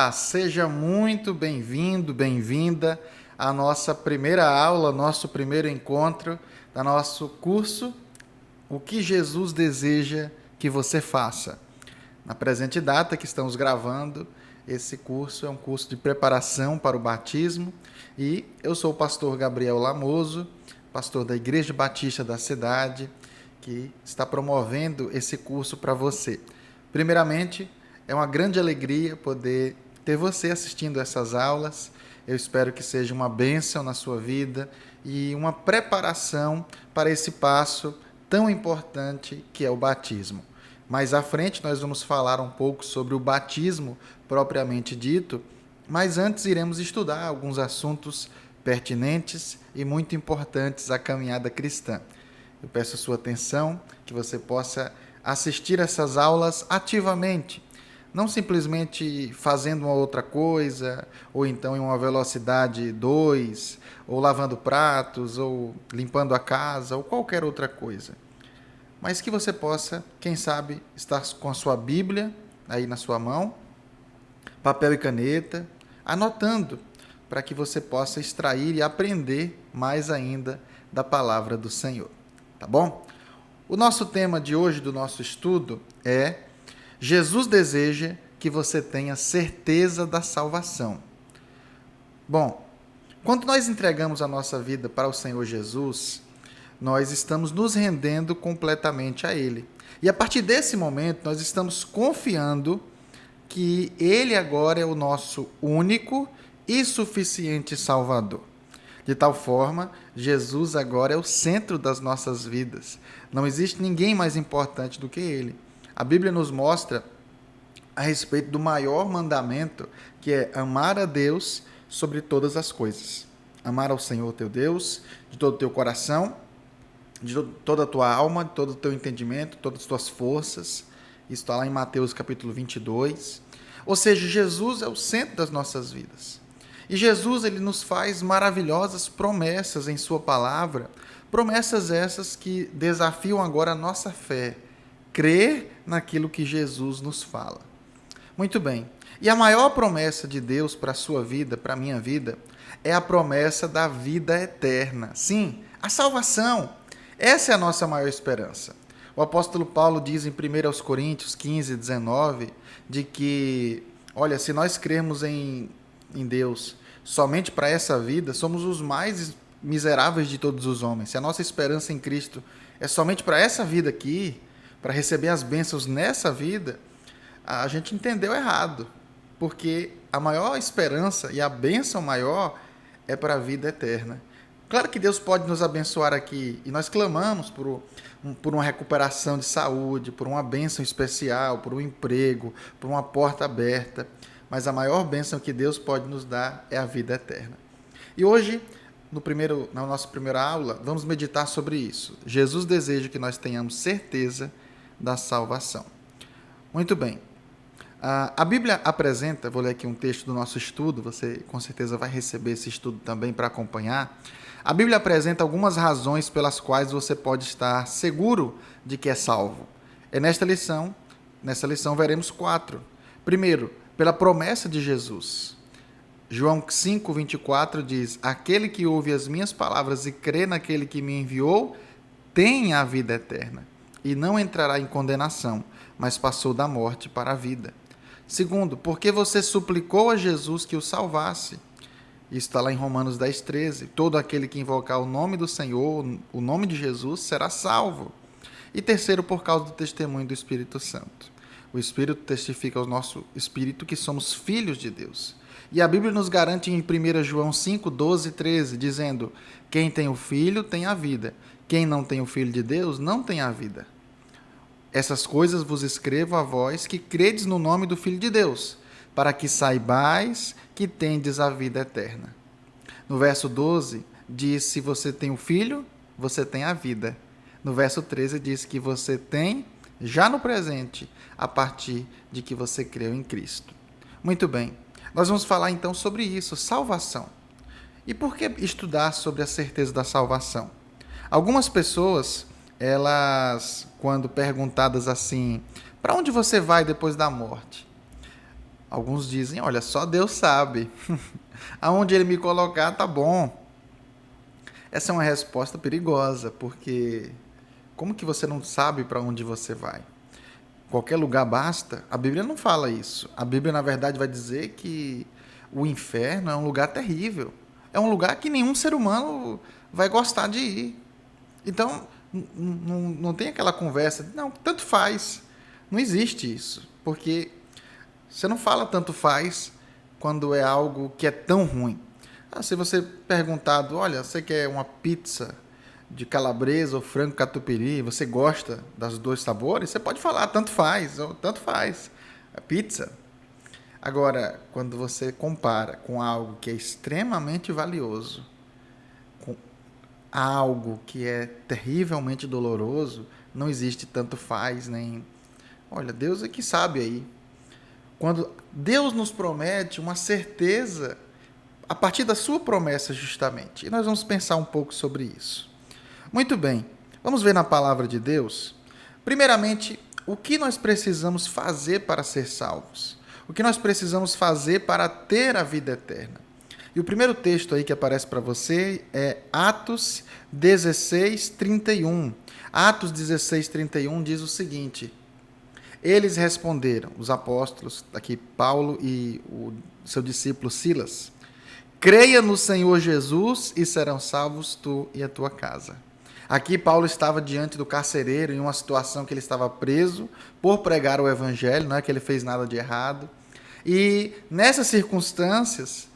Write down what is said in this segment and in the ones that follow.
Olá, seja muito bem-vindo, bem-vinda à nossa primeira aula, nosso primeiro encontro do nosso curso O que Jesus deseja que você faça. Na presente data que estamos gravando, esse curso é um curso de preparação para o batismo e eu sou o pastor Gabriel Lamoso, pastor da Igreja Batista da cidade, que está promovendo esse curso para você. Primeiramente, é uma grande alegria poder ter você assistindo essas aulas. Eu espero que seja uma bênção na sua vida e uma preparação para esse passo tão importante que é o batismo. Mais à frente nós vamos falar um pouco sobre o batismo propriamente dito, mas antes iremos estudar alguns assuntos pertinentes e muito importantes à caminhada cristã. Eu peço a sua atenção, que você possa assistir essas aulas ativamente, não simplesmente fazendo uma outra coisa, ou então em uma velocidade 2, ou lavando pratos, ou limpando a casa, ou qualquer outra coisa. Mas que você possa, quem sabe, estar com a sua Bíblia aí na sua mão, papel e caneta, anotando, para que você possa extrair e aprender mais ainda da palavra do Senhor. Tá bom? O nosso tema de hoje do nosso estudo é Jesus deseja que você tenha certeza da salvação. Bom, quando nós entregamos a nossa vida para o Senhor Jesus, nós estamos nos rendendo completamente a Ele. E a partir desse momento, nós estamos confiando que Ele agora é o nosso único e suficiente Salvador. De tal forma, Jesus agora é o centro das nossas vidas. Não existe ninguém mais importante do que Ele. A Bíblia nos mostra a respeito do maior mandamento, que é amar a Deus sobre todas as coisas. Amar ao Senhor teu Deus de todo o teu coração, de toda a tua alma, de todo o teu entendimento, todas as tuas forças. Isso está lá em Mateus capítulo 22. Ou seja, Jesus é o centro das nossas vidas. E Jesus ele nos faz maravilhosas promessas em sua palavra, promessas essas que desafiam agora a nossa fé, crer naquilo que Jesus nos fala. Muito bem. E a maior promessa de Deus para a sua vida, para a minha vida, é a promessa da vida eterna. Sim, a salvação. Essa é a nossa maior esperança. O apóstolo Paulo diz em 1 Coríntios 15, 19, de que, olha, se nós crermos em Deus somente para essa vida, somos os mais miseráveis de todos os homens. Se a nossa esperança em Cristo é somente para essa vida aqui, para receber as bênçãos nessa vida, a gente entendeu errado, porque a maior esperança e a bênção maior é para a vida eterna. Claro que Deus pode nos abençoar aqui, e nós clamamos por uma recuperação de saúde, por uma bênção especial, por um emprego, por uma porta aberta, mas a maior bênção que Deus pode nos dar é a vida eterna. E hoje, na nossa primeira aula, vamos meditar sobre isso. Jesus deseja que nós tenhamos certeza da salvação. Muito bem. A Bíblia apresenta, vou ler aqui um texto do nosso estudo, você com certeza vai receber esse estudo também para acompanhar. A Bíblia apresenta algumas razões pelas quais você pode estar seguro de que é salvo. Nessa lição veremos 4. Primeiro, pela promessa de Jesus. João 5:24 diz: aquele que ouve as minhas palavras e crê naquele que me enviou, tem a vida eterna, e não entrará em condenação, mas passou da morte para a vida. Segundo, porque você suplicou a Jesus que o salvasse. Isso está lá em Romanos 10:13. Todo aquele que invocar o nome do Senhor, o nome de Jesus, será salvo. E terceiro, por causa do testemunho do Espírito Santo. O Espírito testifica ao nosso espírito que somos filhos de Deus. E a Bíblia nos garante em 1 João 5:12, 13, dizendo: quem tem o Filho tem a vida. Quem não tem o Filho de Deus não tem a vida. Essas coisas vos escrevo a vós que credes no nome do Filho de Deus, para que saibais que tendes a vida eterna. No verso 12, diz: se você tem o Filho, você tem a vida. No verso 13, diz que você tem, já no presente, a partir de que você creu em Cristo. Muito bem. Nós vamos falar então sobre isso, salvação. E por que estudar sobre a certeza da salvação? Algumas pessoas, elas, quando perguntadas assim, para onde você vai depois da morte? Alguns dizem, olha, só Deus sabe. Aonde Ele me colocar, tá bom. Essa é uma resposta perigosa, porque como que você não sabe para onde você vai? Qualquer lugar basta? A Bíblia não fala isso. A Bíblia, na verdade, vai dizer que o inferno é um lugar terrível. É um lugar que nenhum ser humano vai gostar de ir. Então, não tem aquela conversa, não, tanto faz. Não existe isso. Porque você não fala tanto faz quando é algo que é tão ruim. Se você perguntado, olha, você quer uma pizza de calabresa ou frango catupiry, você gosta dos dois sabores? Você pode falar, tanto faz, ou tanto faz. É pizza. Agora, quando você compara com algo que é extremamente valioso, com algo que é terrivelmente doloroso, não existe tanto faz, nem... Olha, Deus é que sabe aí. Quando Deus nos promete uma certeza a partir da sua promessa, justamente. E nós vamos pensar um pouco sobre isso. Muito bem, vamos ver na palavra de Deus. Primeiramente, o que nós precisamos fazer para ser salvos? O que nós precisamos fazer para ter a vida eterna? E o primeiro texto aí que aparece para você é Atos 16, 31. Atos 16, 31 diz o seguinte: eles responderam, os apóstolos, aqui Paulo e o seu discípulo Silas: creia no Senhor Jesus e serão salvos tu e a tua casa. Aqui Paulo estava diante do carcereiro em uma situação que ele estava preso por pregar o evangelho, não é que ele fez nada de errado. E nessas circunstâncias,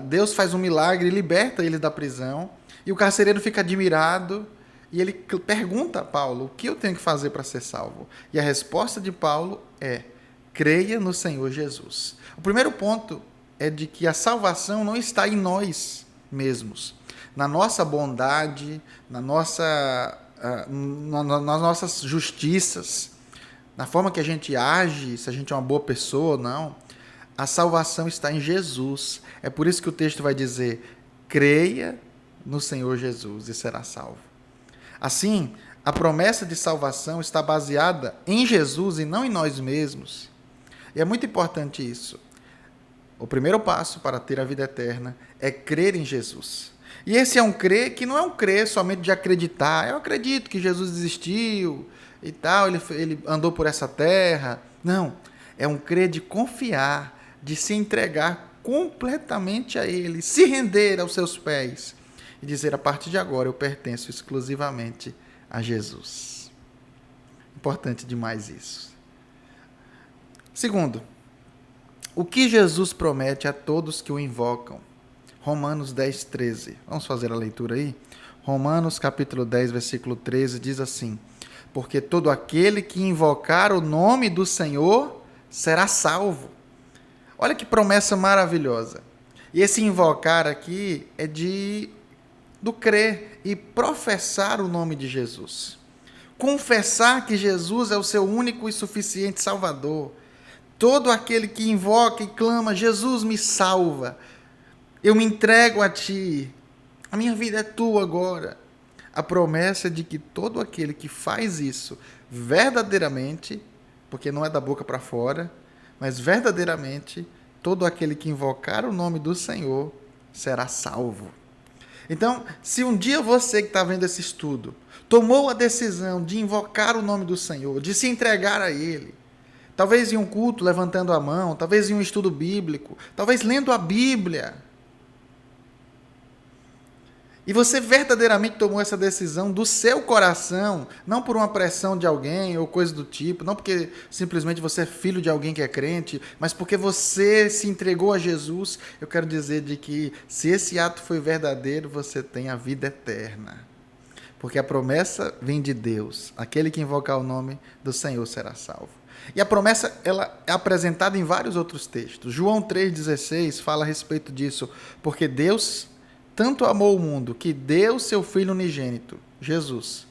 Deus faz um milagre e liberta ele da prisão. E o carcereiro fica admirado e ele pergunta a Paulo: o que eu tenho que fazer para ser salvo? E a resposta de Paulo é: creia no Senhor Jesus. O primeiro ponto é de que a salvação não está em nós mesmos, na nossa bondade, nas nossas justiças, na forma que a gente age, se a gente é uma boa pessoa ou não. A salvação está em Jesus. É por isso que o texto vai dizer: creia no Senhor Jesus e será salvo. Assim, a promessa de salvação está baseada em Jesus e não em nós mesmos. E é muito importante isso. O primeiro passo para ter a vida eterna é crer em Jesus. E esse é um crer que não é um crer somente de acreditar. Eu acredito que Jesus existiu e tal, ele andou por essa terra. Não, é um crer de confiar, de se entregar completamente a Ele, se render aos seus pés e dizer: a partir de agora eu pertenço exclusivamente a Jesus. Importante demais isso. Segundo, o que Jesus promete a todos que o invocam? Romanos 10, 13. Vamos fazer a leitura aí? Romanos capítulo 10, versículo 13 diz assim: porque todo aquele que invocar o nome do Senhor será salvo. Olha que promessa maravilhosa. E esse invocar aqui é do crer e professar o nome de Jesus. Confessar que Jesus é o seu único e suficiente Salvador. Todo aquele que invoca e clama: Jesus me salva, eu me entrego a ti, a minha vida é tua agora. A promessa é de que todo aquele que faz isso verdadeiramente, porque não é da boca para fora, mas verdadeiramente, todo aquele que invocar o nome do Senhor será salvo. Então, se um dia você que está vendo esse estudo tomou a decisão de invocar o nome do Senhor, de se entregar a Ele, talvez em um culto levantando a mão, talvez em um estudo bíblico, talvez lendo a Bíblia, e você verdadeiramente tomou essa decisão do seu coração, não por uma pressão de alguém ou coisa do tipo, não porque simplesmente você é filho de alguém que é crente, mas porque você se entregou a Jesus, eu quero dizer de que se esse ato foi verdadeiro, você tem a vida eterna. Porque a promessa vem de Deus. Aquele que invocar o nome do Senhor será salvo. E a promessa ela é apresentada em vários outros textos. João 3,16 fala a respeito disso. Porque Deus tanto amou o mundo que deu seu Filho unigênito, Jesus,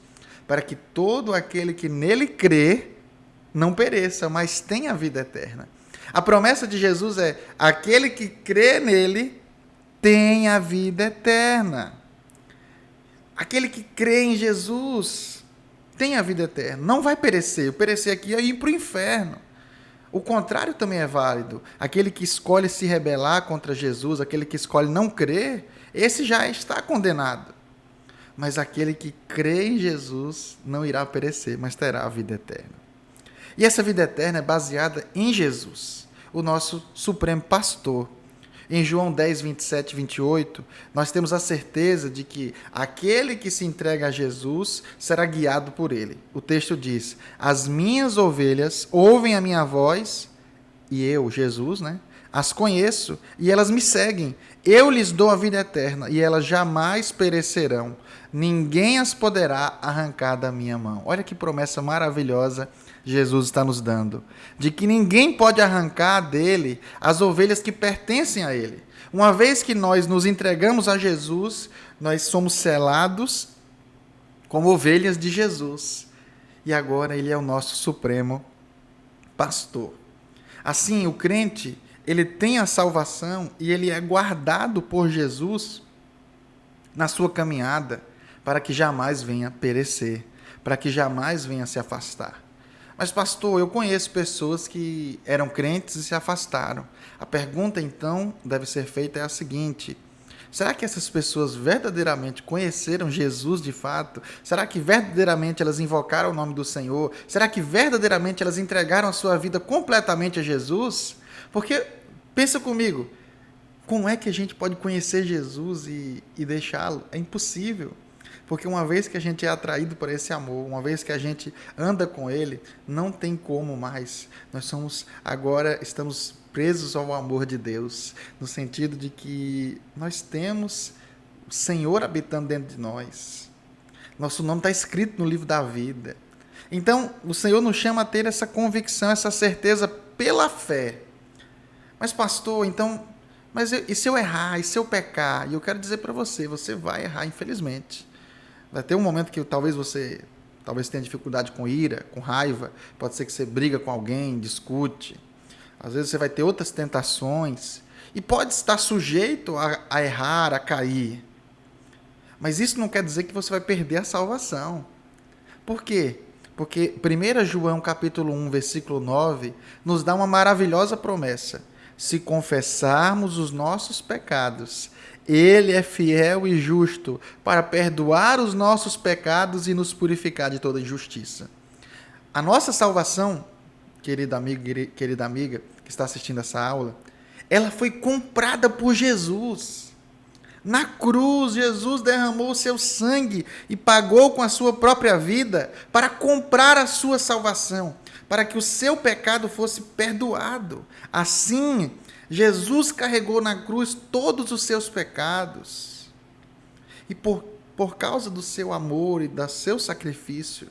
para que todo aquele que nele crê não pereça, mas tenha a vida eterna. A promessa de Jesus é: aquele que crê nele tem a vida eterna. Aquele que crê em Jesus tem a vida eterna. Não vai perecer. Perecer aqui é ir para o inferno. O contrário também é válido. Aquele que escolhe se rebelar contra Jesus, aquele que escolhe não crer, esse já está condenado. Mas aquele que crê em Jesus não irá perecer, mas terá a vida eterna. E essa vida eterna é baseada em Jesus, o nosso supremo pastor. Em João 10, 27 e 28, nós temos a certeza de que aquele que se entrega a Jesus será guiado por ele. O texto diz: as minhas ovelhas ouvem a minha voz, e eu, Jesus, as conheço, e elas me seguem. Eu lhes dou a vida eterna, e elas jamais perecerão. Ninguém as poderá arrancar da minha mão. Olha que promessa maravilhosa Jesus está nos dando, de que ninguém pode arrancar dele as ovelhas que pertencem a ele. Uma vez que nós nos entregamos a Jesus, nós somos selados como ovelhas de Jesus. E agora ele é o nosso supremo pastor. Assim, o crente, ele tem a salvação e ele é guardado por Jesus na sua caminhada para que jamais venha perecer, para que jamais venha se afastar. Mas, pastor, eu conheço pessoas que eram crentes e se afastaram. A pergunta, então, deve ser feita é a seguinte: será que essas pessoas verdadeiramente conheceram Jesus de fato? Será que verdadeiramente elas invocaram o nome do Senhor? Será que verdadeiramente elas entregaram a sua vida completamente a Jesus? Porque, pensa comigo, como é que a gente pode conhecer Jesus e deixá-lo? É impossível. Porque uma vez que a gente é atraído por esse amor, uma vez que a gente anda com ele, não tem como mais. Nós estamos presos ao amor de Deus, no sentido de que nós temos o Senhor habitando dentro de nós. Nosso nome está escrito no livro da vida. Então, o Senhor nos chama a ter essa convicção, essa certeza pela fé. Mas, pastor, então, e se eu errar, e se eu pecar? E eu quero dizer para você, você vai errar, infelizmente. Vai ter um momento que talvez tenha dificuldade com ira, com raiva. Pode ser que você briga com alguém, discute. Às vezes você vai ter outras tentações. E pode estar sujeito a errar, a cair. Mas isso não quer dizer que você vai perder a salvação. Por quê? Porque 1 João capítulo 1, versículo 9, nos dá uma maravilhosa promessa. Se confessarmos os nossos pecados, ele é fiel e justo para perdoar os nossos pecados e nos purificar de toda injustiça. A nossa salvação, querido amigo, querida amiga que está assistindo essa aula, ela foi comprada por Jesus. Na cruz, Jesus derramou o seu sangue e pagou com a sua própria vida para comprar a sua salvação, para que o seu pecado fosse perdoado. Assim, Jesus carregou na cruz todos os seus pecados. E por causa do seu amor e do seu sacrifício,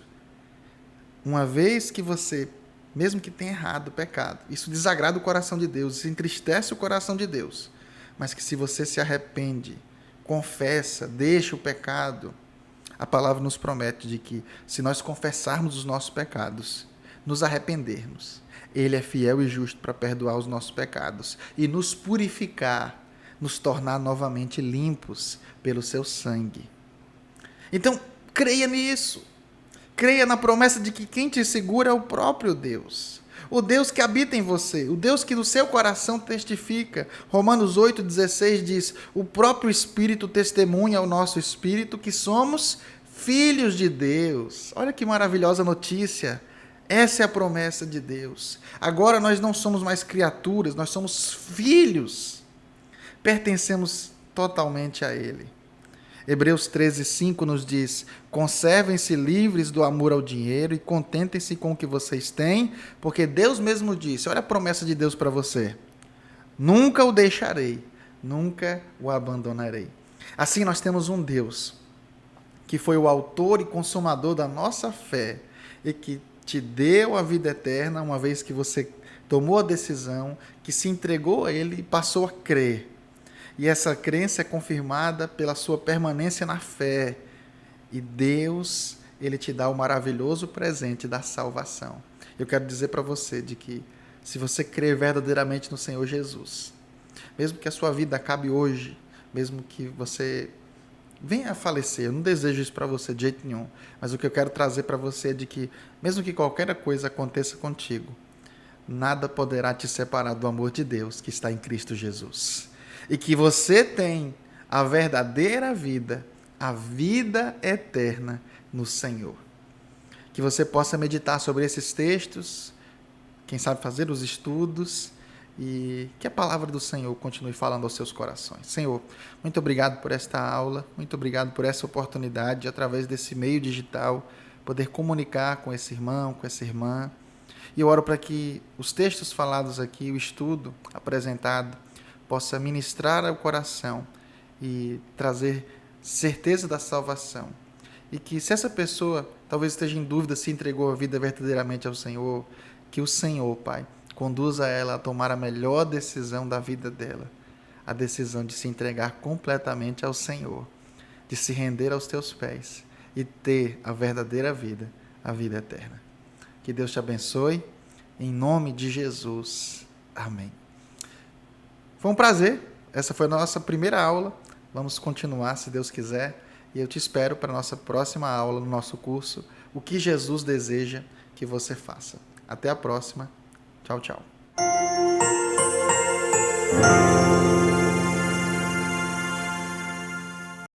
uma vez que você, mesmo que tenha errado o pecado, isso desagrada o coração de Deus, isso entristece o coração de Deus, mas que se você se arrepende, confessa, deixa o pecado, a palavra nos promete de que se nós confessarmos os nossos pecados, nos arrependermos, ele é fiel e justo para perdoar os nossos pecados e nos purificar, nos tornar novamente limpos pelo seu sangue. Então, creia nisso. Creia na promessa de que quem te segura é o próprio Deus. O Deus que habita em você, o Deus que no seu coração testifica. Romanos 8,16 diz: o próprio Espírito testemunha ao nosso Espírito que somos filhos de Deus. Olha que maravilhosa notícia. Essa é a promessa de Deus. Agora nós não somos mais criaturas, nós somos filhos. Pertencemos totalmente a Ele. Hebreus 13:5 nos diz: conservem-se livres do amor ao dinheiro e contentem-se com o que vocês têm, porque Deus mesmo disse, olha a promessa de Deus para você: nunca o deixarei, nunca o abandonarei. Assim nós temos um Deus que foi o autor e consumador da nossa fé e que te deu a vida eterna, uma vez que você tomou a decisão, que se entregou a Ele e passou a crer. E essa crença é confirmada pela sua permanência na fé. E Deus, Ele te dá o maravilhoso presente da salvação. Eu quero dizer para você de que se você crer verdadeiramente no Senhor Jesus, mesmo que a sua vida acabe hoje, mesmo que você venha a falecer, eu não desejo isso para você de jeito nenhum, mas o que eu quero trazer para você é de que, mesmo que qualquer coisa aconteça contigo, nada poderá te separar do amor de Deus que está em Cristo Jesus. E que você tem a verdadeira vida, a vida eterna no Senhor. Que você possa meditar sobre esses textos, quem sabe fazer os estudos, e que a palavra do Senhor continue falando aos seus corações. Senhor, muito obrigado por esta aula, muito obrigado por essa oportunidade de, através desse meio digital, poder comunicar com esse irmão, com essa irmã. E eu oro para que os textos falados aqui, o estudo apresentado, possa ministrar ao coração e trazer certeza da salvação. E que, se essa pessoa talvez esteja em dúvida se entregou a vida verdadeiramente ao Senhor, que o Senhor, Pai, conduza ela a tomar a melhor decisão da vida dela, a decisão de se entregar completamente ao Senhor, de se render aos teus pés e ter a verdadeira vida, a vida eterna. Que Deus te abençoe, em nome de Jesus. Amém. Foi um prazer, essa foi a nossa primeira aula, vamos continuar se Deus quiser, e eu te espero para a nossa próxima aula no nosso curso, O que Jesus deseja que você faça. Até a próxima. Tchau, tchau.